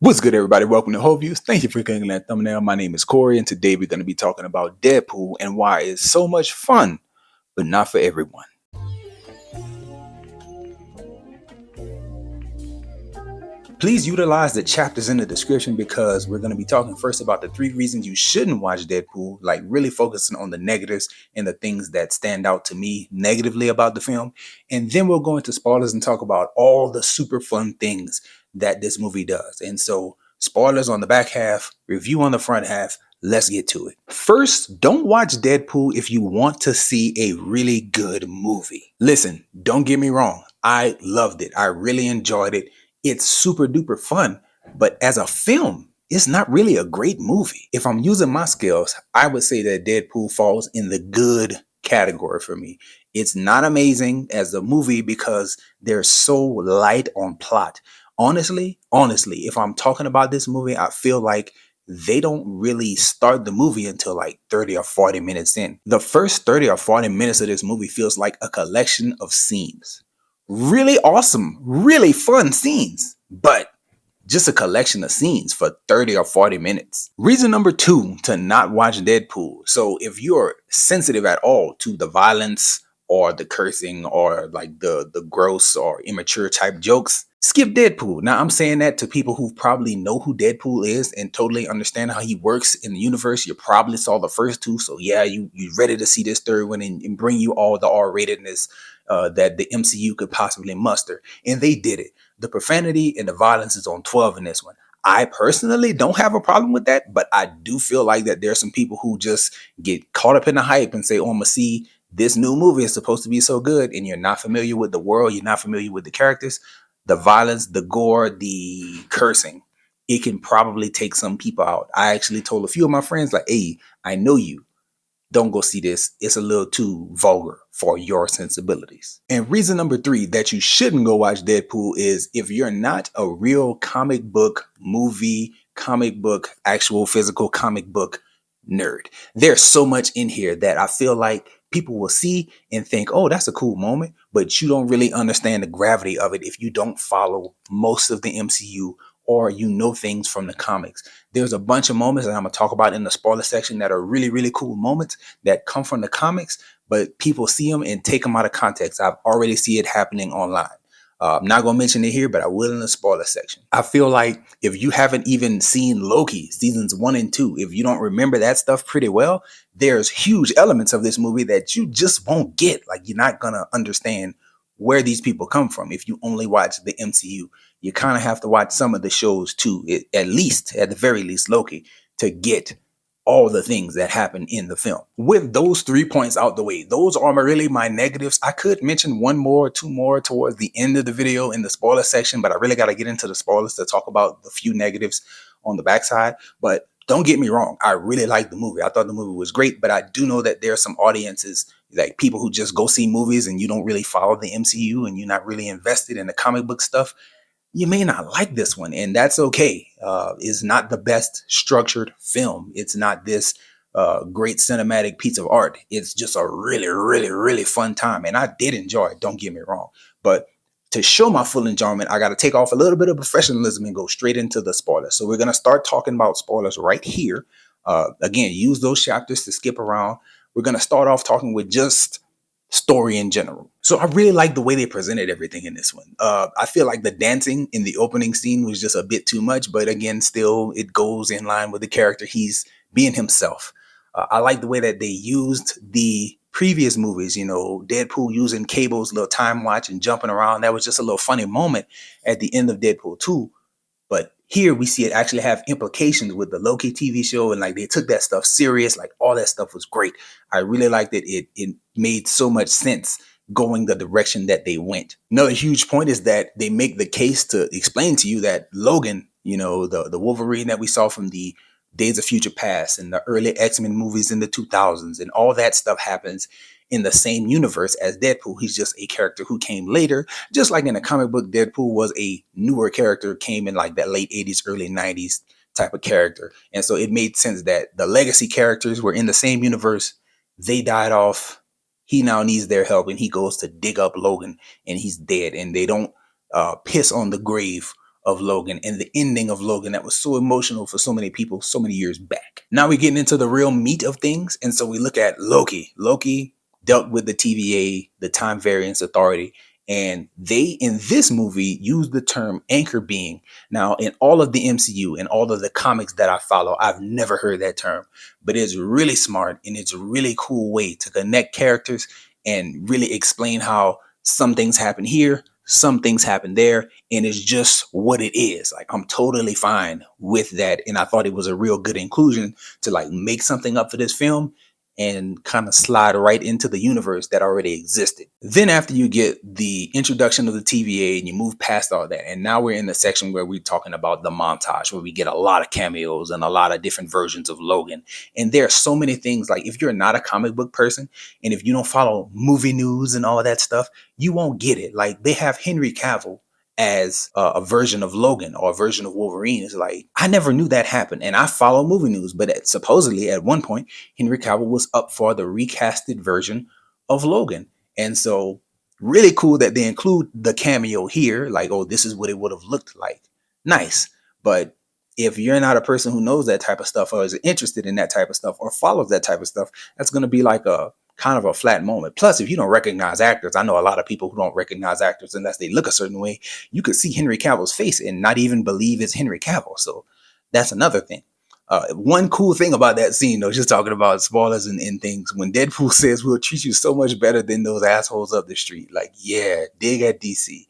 What's good, everybody? Welcome to Whole Views. Thank you for clicking that thumbnail. My name is Corey, and today we're going to be talking about Deadpool and why it's so much fun, but not for everyone. Please utilize the chapters in the description because we're going to be talking first about the 3 reasons you shouldn't watch Deadpool, like really focusing on the negatives and the things that stand out to me negatively about the film. And then we'll go into spoilers and talk about all the super fun things that this movie does. And so, spoilers on the back half, review on the front half. Let's get to it. First, don't watch Deadpool if you want to see a really good movie. Listen, don't get me wrong. I loved it. I really enjoyed it. It's super duper fun, but as a film, it's not really a great movie. If I'm using my scales, I would say that Deadpool falls in the good category for me. It's not amazing as a movie because they're so light on plot. Honestly, if I'm talking about this movie, I feel like they don't really start the movie until like 30 or 40 minutes in. The first 30 or 40 minutes of this movie feels like a collection of scenes. Really awesome, really fun scenes, but just a collection of scenes for 30 or 40 minutes. Reason number 2 to not watch Deadpool. So if you're sensitive at all to the violence or the cursing or like the gross or immature type jokes, skip Deadpool. Now I'm saying that to people who probably know who Deadpool is and totally understand how he works in the universe. You probably saw the first 2, so yeah, you ready to see this third one and bring you all the R-ratedness that the MCU could possibly muster. And they did it. The profanity and the violence is on 12 in this one. I personally don't have a problem with that, but I do feel like that there's some people who just get caught up in the hype and say, oh, I'm going to see this new movie is supposed to be so good, and you're not familiar with the world, you're not familiar with the characters, the violence, the gore, the cursing. It can probably take some people out. I actually told a few of my friends, like, hey, I know you, don't go see this. It's a little too vulgar for your sensibilities. And reason number 3 that you shouldn't go watch Deadpool is if you're not a real comic book movie, comic book, actual physical comic book nerd. There's so much in here that I feel like people will see and think, oh, that's a cool moment, but you don't really understand the gravity of it if you don't follow most of the MCU or you know things from the comics. There's a bunch of moments that I'm going to talk about in the spoiler section that are really, really cool moments that come from the comics, but people see them and take them out of context. I've already see it happening online. I'm not going to mention it here, but I will in the spoiler section. I feel like if you haven't even seen Loki seasons 1 and 2, if you don't remember that stuff pretty well, there's huge elements of this movie that you just won't get. Like, you're not going to understand where these people come from if you only watch the MCU. You kind of have to watch some of the shows too, at the very least, Loki, to get all the things that happen in the film. With those 3 points out the way, those are really my negatives. I could mention 1 more, 2 more towards the end of the video in the spoiler section, but I really got to get into the spoilers to talk about the few negatives on the backside. But don't get me wrong, I really liked the movie. I thought the movie was great, but I do know that there are some audiences, like people who just go see movies and you don't really follow the MCU and you're not really invested in the comic book stuff. You may not like this one, and that's okay. It's not the best structured film. It's not this great cinematic piece of art. It's just a really, really, really fun time, and I did enjoy it. Don't get me wrong, but to show my full enjoyment, I got to take off a little bit of professionalism and go straight into the spoilers. So we're gonna start talking about spoilers right here. Again, use those chapters to skip around. We're gonna start off talking with just story in general. So I really like the way they presented everything in this one. I feel like the dancing in the opening scene was just a bit too much, but again, still it goes in line with the character. He's being himself. I like the way that they used the previous movies, Deadpool using Cable's little time watch and jumping around. That was just a little funny moment at the end of Deadpool 2. But here we see it actually have implications with the Loki TV show, and like they took that stuff serious. Like all that stuff was great. I really liked it. It made so much sense going the direction that they went. Another huge point is that they make the case to explain to you that Logan, the Wolverine that we saw from the Days of Future Past and the early X-Men movies in the 2000s, and all that stuff happens in the same universe as Deadpool. He's just a character who came later, just like in the comic book. Deadpool was a newer character, came in like that late 80s, early 90s type of character. And so it made sense that the legacy characters were in the same universe. They died off. He now needs their help, and he goes to dig up Logan, and he's dead. And they don't piss on the grave of Logan and the ending of Logan that was so emotional for so many people so many years back. Now we're getting into the real meat of things. And so we look at Loki. Loki dealt with the TVA, the Time Variance Authority, and they, in this movie, use the term anchor being. Now, in all of the MCU and all of the comics that I follow, I've never heard that term, but it's really smart and it's a really cool way to connect characters and really explain how some things happen here, some things happen there, and it's just what it is. Like, I'm totally fine with that. And I thought it was a real good inclusion to like make something up for this film and kind of slide right into the universe that already existed. Then after you get the introduction of the TVA and you move past all that, and now we're in the section where we're talking about the montage, where we get a lot of cameos and a lot of different versions of Logan. And there are so many things, like if you're not a comic book person and if you don't follow movie news and all of that stuff, you won't get it. Like, they have Henry Cavill as a version of Logan or a version of Wolverine. Is like, I never knew that happened. And I follow movie news, but supposedly at one point, Henry Cavill was up for the recasted version of Logan. And so really cool that they include the cameo here. Like, oh, this is what it would have looked like. Nice. But if you're not a person who knows that type of stuff or is interested in that type of stuff or follows that type of stuff, that's going to be like a kind of a flat moment. Plus, if you don't recognize actors, I know a lot of people who don't recognize actors unless they look a certain way. You could see Henry Cavill's face and not even believe it's Henry Cavill. So that's another thing. One cool thing about that scene, though, just talking about spoilers and things, when Deadpool says, "We'll treat you so much better than those assholes up the street." Like, yeah, dig at DC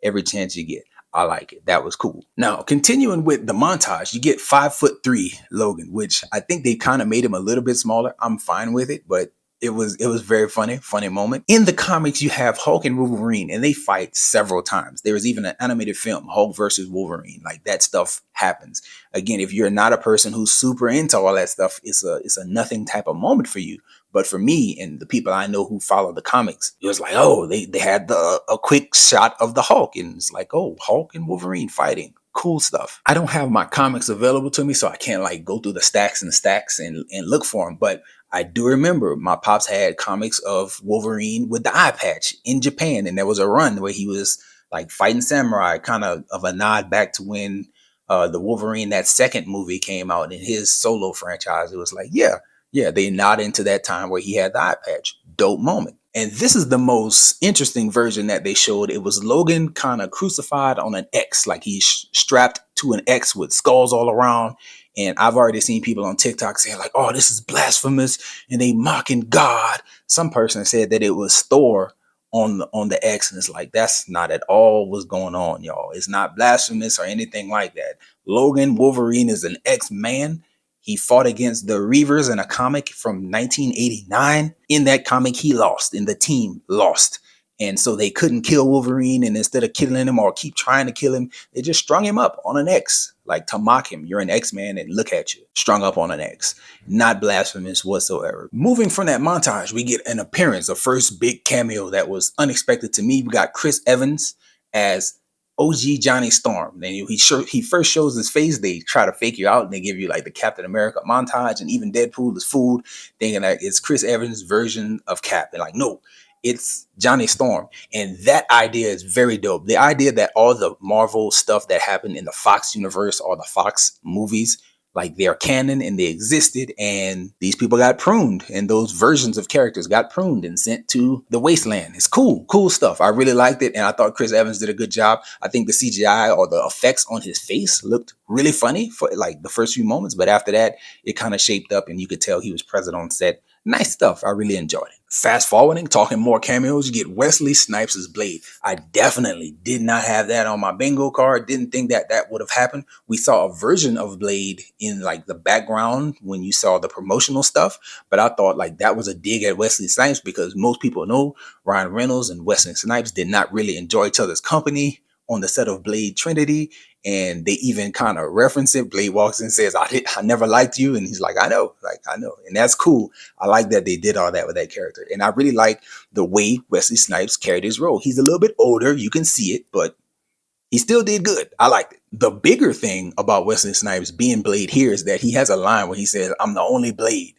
every chance you get. I like it. That was cool. Now, continuing with the montage, you get 5'3" Logan, which I think they kind of made him a little bit smaller. I'm fine with it, but it was very funny moment. In the comics, you have Hulk and Wolverine, and they fight several times. There was even an animated film, Hulk versus Wolverine. Like, that stuff happens. Again, if you're not a person who's super into all that stuff, it's a nothing type of moment for you. But for me and the people I know who follow the comics, it was like, oh, they had a quick shot of the Hulk, and it's like, oh, Hulk and Wolverine fighting. Cool stuff. I don't have my comics available to me, so I can't like go through the stacks and stacks and look for them. But I do remember my pops had comics of Wolverine with the eye patch in Japan, and there was a run where he was like fighting samurai, kind of a nod back to when the Wolverine, that second movie, came out in his solo franchise. It was like, yeah, they nod into that time where he had the eye patch. Dope moment. And this is the most interesting version that they showed. It was Logan kind of crucified on an X, like he's strapped to an X with skulls all around. And I've already seen people on TikTok saying like, oh, this is blasphemous and they mocking God. Some person said that it was Thor on the X, and it's like, that's not at all what's going on, y'all. It's not blasphemous or anything like that. Logan Wolverine is an X-Man. He fought against the Reavers in a comic from 1989. In that comic, he lost, and the team lost. And so they couldn't kill Wolverine, and instead of killing him or keep trying to kill him, they just strung him up on an X, like to mock him. You're an X-Man, and look at you, strung up on an X. Not blasphemous whatsoever. Moving from that montage, we get an appearance, a first big cameo that was unexpected to me. We got Chris Evans as OG Johnny Storm. Then he first shows his face. They try to fake you out, and they give you like the Captain America montage, and even Deadpool is fooled, thinking that it's Chris Evans' version of Cap. And like, no, it's Johnny Storm. And that idea is very dope. The idea that all the Marvel stuff that happened in the Fox universe or the Fox movies, like, they're canon and they existed, and these people got pruned, and those versions of characters got pruned and sent to the wasteland. It's cool stuff. I really liked it, and I thought Chris Evans did a good job. I think the CGI or the effects on his face looked really funny for like the first few moments, but after that, it kind of shaped up, and you could tell he was present on set. Nice stuff. I really enjoyed it. Fast forwarding, talking more cameos, you get Wesley Snipes' Blade. I definitely did not have that on my bingo card. Didn't think that would have happened. We saw a version of Blade in like the background when you saw the promotional stuff, but I thought like that was a dig at Wesley Snipes, because most people know Ryan Reynolds and Wesley Snipes did not really enjoy each other's company on the set of Blade Trinity. And they even kind of reference it. Blade walks in and says, I never liked you. And he's like, I know. And that's cool. I like that they did all that with that character. And I really like the way Wesley Snipes carried his role. He's a little bit older. You can see it, but he still did good. I liked it. The bigger thing about Wesley Snipes being Blade here is that he has a line where he says, I'm the only Blade,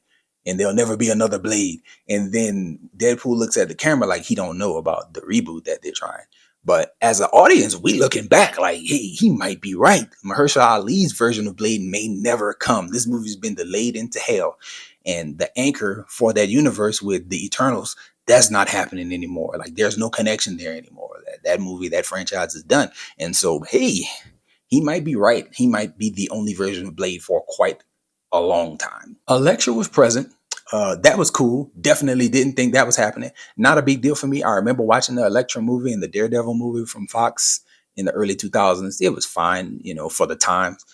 and there'll never be another Blade. And then Deadpool looks at the camera like he don't know about the reboot that they're trying. But as an audience, we looking back like, hey, he might be right. Mahershala Ali's version of Blade may never come. This movie's been delayed into hell. And the anchor for that universe with the Eternals, that's not happening anymore. Like there's no connection there anymore. That movie, that franchise is done. And so, hey, he might be right. He might be the only version of Blade for quite a long time. Elektra was present. That was cool. Definitely didn't think that was happening. Not a big deal for me. I remember watching the Elektra movie and the Daredevil movie from Fox in the early 2000s. It was fine, for the times.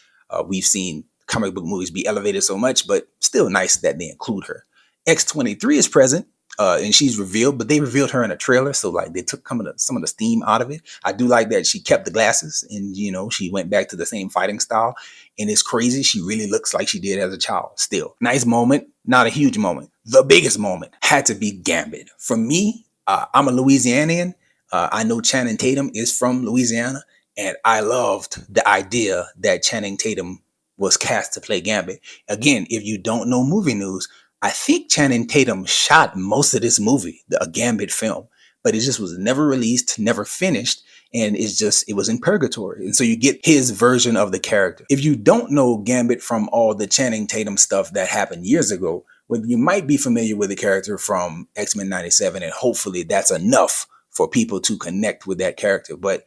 We've seen comic book movies be elevated so much, but still nice that they include her. X-23 is present. And she's revealed, but they revealed her in a trailer, so like they took some of the steam out of it. I do like that she kept the glasses, and she went back to the same fighting style. And it's crazy; she really looks like she did as a child. Still, nice moment, not a huge moment. The biggest moment had to be Gambit. For me, I'm a Louisianian. I know Channing Tatum is from Louisiana, and I loved the idea that Channing Tatum was cast to play Gambit. Again, if you don't know movie news, I think Channing Tatum shot most of this movie, a Gambit film, but it just was never released, never finished, and it was in purgatory. And so you get his version of the character. If you don't know Gambit from all the Channing Tatum stuff that happened years ago, well, you might be familiar with the character from X-Men 97, and hopefully that's enough for people to connect with that character. But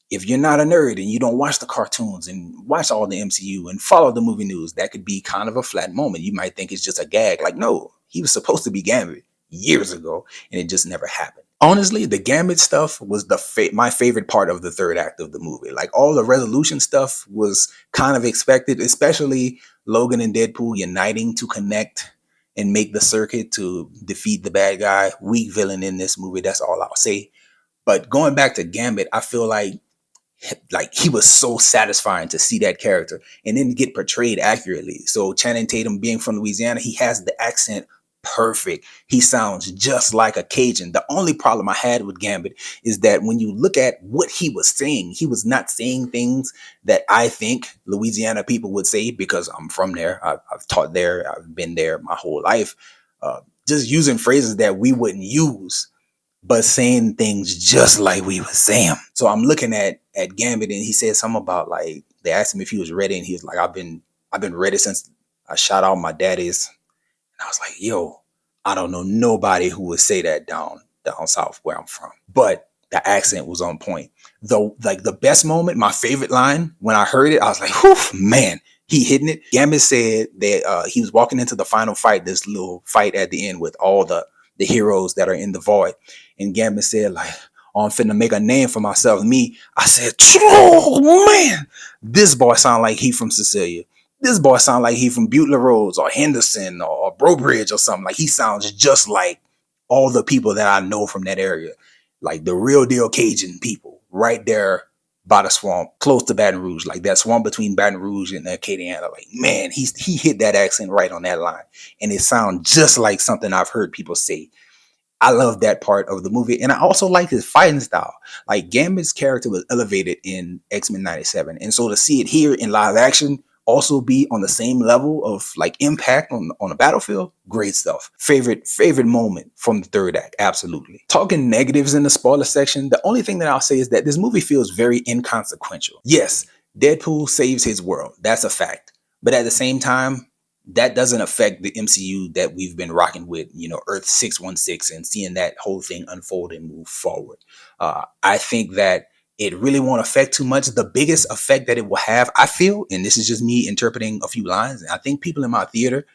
if you're not a nerd and you don't watch the cartoons and watch all the MCU and follow the movie news, that could be kind of a flat moment. You might think it's just a gag. Like, no, he was supposed to be Gambit years ago, and it just never happened. Honestly, the Gambit stuff was my favorite part of the third act of the movie. Like all the resolution stuff was kind of expected, especially Logan and Deadpool uniting to connect and make the circuit to defeat the bad guy. Weak villain in this movie. That's all I'll say. But going back to Gambit, I feel like he was so satisfying to see that character and then get portrayed accurately. So Channing Tatum being from Louisiana, he has the accent perfect. He sounds just like a Cajun. The only problem I had with Gambit is that when you look at what he was saying, he was not saying things that I think Louisiana people would say because I'm from there. I've taught there. I've been there my whole life. Just using phrases that we wouldn't use, but saying things just like we would say them. So I'm looking at Gambit, and he said something about like they asked him if he was ready, and he was like, I've been ready since I shot out my daddies. And I was like, yo, I don't know nobody who would say that down south where I'm from. But the accent was on point. Though, like the best moment, my favorite line when I heard it, I was like, whew, man, he hitting it. Gambit said that he was walking into the final fight, this little fight at the end with all the heroes that are in the void. And Gambit said, like, oh, I'm finna make a name for myself. Me, I said, oh man, this boy sound like he from Cecilia. This boy sound like he from Butte LaRose or Henderson or Brobridge or something. Like he sounds just like all the people that I know from that area. Like the real deal Cajun people right there by the swamp, close to Baton Rouge, like that swamp between Baton Rouge and Acadiana. Like, man, he hit that accent right on that line. And it sounds just like something I've heard people say. I love that part of the movie. And I also like his fighting style. Like Gambit's character was elevated in X-Men 97. And so to see it here in live action also be on the same level of like impact on the battlefield, great stuff. Favorite moment from the third act, absolutely. Talking negatives in the spoiler section, the only thing that I'll say is that this movie feels very inconsequential. Yes, Deadpool saves his world. That's a fact. But at the same time, that doesn't affect the MCU that we've been rocking with, Earth 616 and seeing that whole thing unfold and move forward. I think that it really won't affect too much. The biggest effect that it will have, I feel, and this is just me interpreting a few lines, and I think people in my theater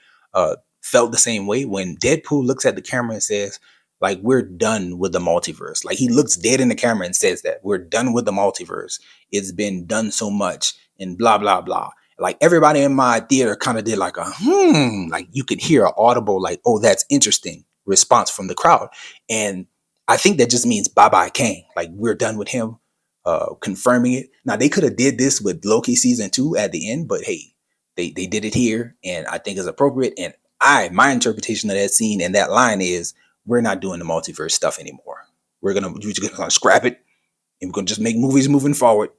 felt the same way when Deadpool looks at the camera and says, like, we're done with the multiverse. Like, he looks dead in the camera and says that we're done with the multiverse. It's been done so much and blah, blah, blah. Like everybody in my theater kind of did like like you could hear an audible, like, oh, that's interesting response from the crowd. And I think that just means bye-bye Kang. Like we're done with him, confirming it. Now they could have did this with Loki season 2 at the end, but hey, they did it here and I think it's appropriate. And my interpretation of that scene and that line is we're not doing the multiverse stuff anymore. We're just gonna scrap it and we're gonna just make movies moving forward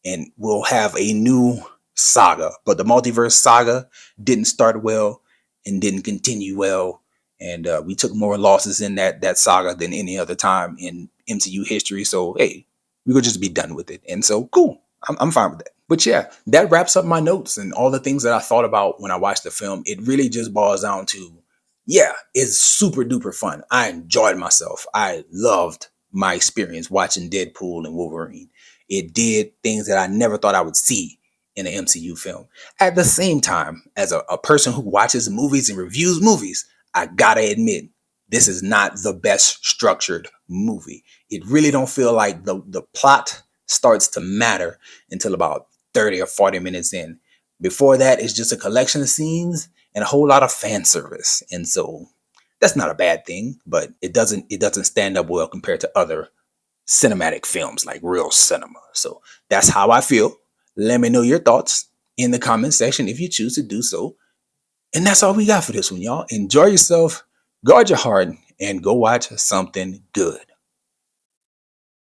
and we'll have a new saga. But the multiverse saga didn't start well and didn't continue well. And we took more losses in that saga than any other time in MCU history. So, hey, we could just be done with it. And so, cool. I'm fine with that. But yeah, that wraps up my notes and all the things that I thought about when I watched the film. It really just boils down to, yeah, it's super duper fun. I enjoyed myself. I loved my experience watching Deadpool and Wolverine. It did things that I never thought I would see in an MCU film. At the same time, as a person who watches movies and reviews movies, I gotta admit, this is not the best structured movie. It really don't feel like the plot starts to matter until about 30 or 40 minutes in. Before that, it's just a collection of scenes and a whole lot of fan service. And so that's not a bad thing, but it doesn't stand up well compared to other cinematic films like real cinema. So that's how I feel. Let me know your thoughts in the comment section if you choose to do so. And that's all we got for this one, y'all. Enjoy yourself, guard your heart, and go watch something good.